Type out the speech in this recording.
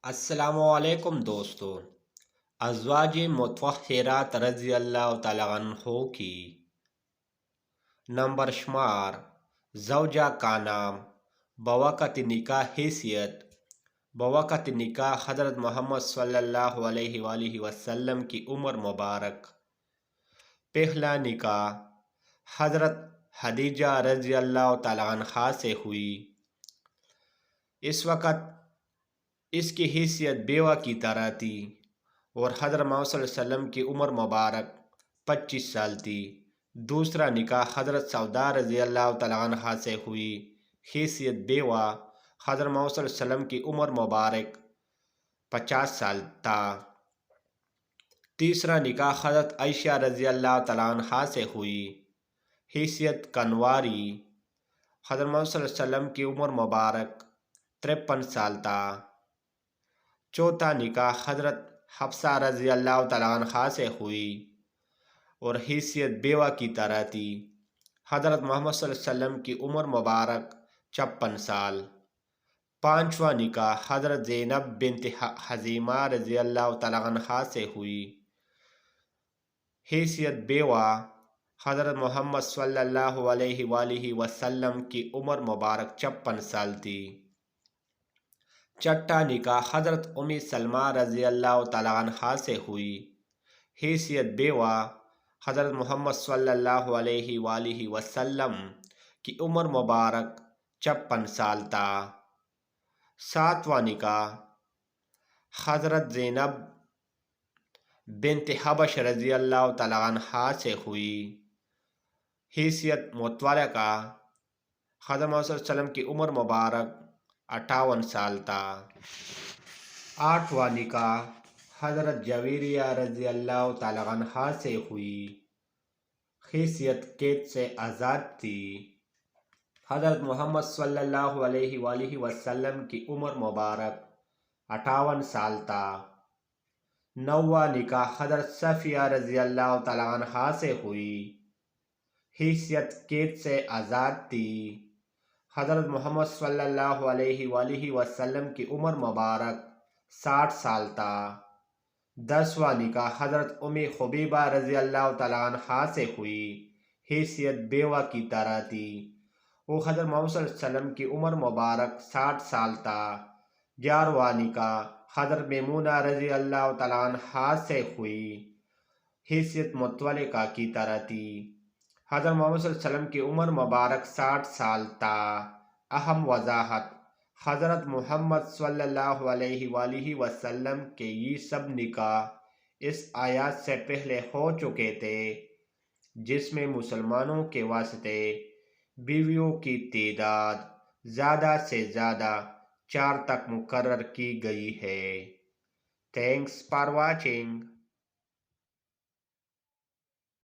السلام علیکم دوستو، ازواج متطہرات رضی اللہ تعالیٰ عنہ کی نمبر شمار زوجہ کا نام بوقت نکاح حیثیت بوقت نکاح حضرت محمد صلی اللہ علیہ وآلہ وسلم کی عمر مبارک۔ پہلا نکاح حضرت خدیجہ رضی اللہ تعالیٰ عنہا سے ہوئی۔ اس وقت اس کی حیثیت بیوہ کی طرح تھی اور حضرت محمد صلی اللہ علیہ وسلم کی عمر مبارک 25 سال تھی۔ دوسرا نکاح حضرت سودا رضی اللہ تعالیٰ عنہا سے ہوئی۔ حیثیت بیوہ حضرت محمد صلی اللہ علیہ وسلم کی عمر مبارک 50 سال تھا۔ تیسرا نکاح حضرت عائشہ رضی اللہ تعالیٰ عنہا سے ہوئی۔ حیثیت کنواری حضرت محمد صلی اللہ علیہ وسلم کی عمر مبارک 53 سال تھا۔ چوتھا نکاح حضرت حفصہ رضی اللہ تعالیٰ عنہا سے ہوئی اور حیثیت بیوہ کی طرح تھی۔ حضرت محمد صلی اللہ علیہ وسلم کی عمر مبارک 56 سال۔ پانچواں نکاح حضرت زینب بنت خزیمہ رضی اللہ تعالیٰ عنہا سے ہوئی۔ حیثیت بیوہ حضرت محمد صلی اللہ علیہ وآلہ وسلم کی عمر مبارک 56 سال تھی۔ چھٹا نکاح حضرت ام سلمہ رضی اللہ تعالیٰ عنہا سے ہوئی۔ حیثیت بیوہ حضرت محمد صلی اللہ علیہ وآلہ وسلم کی عمر مبارک 56 سال تھا۔ ساتواں نکاح حضرت زینب بنت حبش رضی اللہ تعالیٰ عنہا سے ہوئی۔ حیثیت متولقہ حضرت محمد صلی اللہ علیہ وسلم کی عمر مبارک 58 سال تھا۔ آٹھواں نکاح حضرت جویریہ رضی اللہ تعالیٰ عنہا سے ہوئی۔ حیثیت قید سے آزاد تھی۔ حضرت محمد صلی اللہ علیہ وآلہ وسلم کی عمر مبارک 58 سال تھا۔ نواں نکاح حضرت صفیہ رضی اللہ تعالیٰ عنہا سے ہوئی۔ حیثیت قید سے آزاد تھی۔ حضرت محمد صلی اللہ علیہ وآلہ وسلم کی عمر مبارک 60 سال تھا۔ دسواں نکاح حضرت ام حبیبہ رضی اللہ تعالیٰ عنہا سے ہوئی۔ حیثیت بیوہ کی طرح تھی۔ وہ حضرت محمد صلی اللہ علیہ وسلم کی عمر مبارک 60 سال تھا۔ گیارہواں نکاح حضرت میمونہ رضی اللہ تعالیٰ عنہا سے ہوئی۔ حیثیت متولقہ کی طرح تھی۔ حضرت محمد صلی اللہ علیہ وسلم کی عمر مبارک 60 سال تھا۔ اہم وضاحت: حضرت محمد صلی اللہ علیہ وآلہ وسلم کے یہ سب نکاح اس آیات سے پہلے ہو چکے تھے جس میں مسلمانوں کے واسطے بیویوں کی تعداد زیادہ سے زیادہ 4 تک مقرر کی گئی ہے۔ Thanks for watching.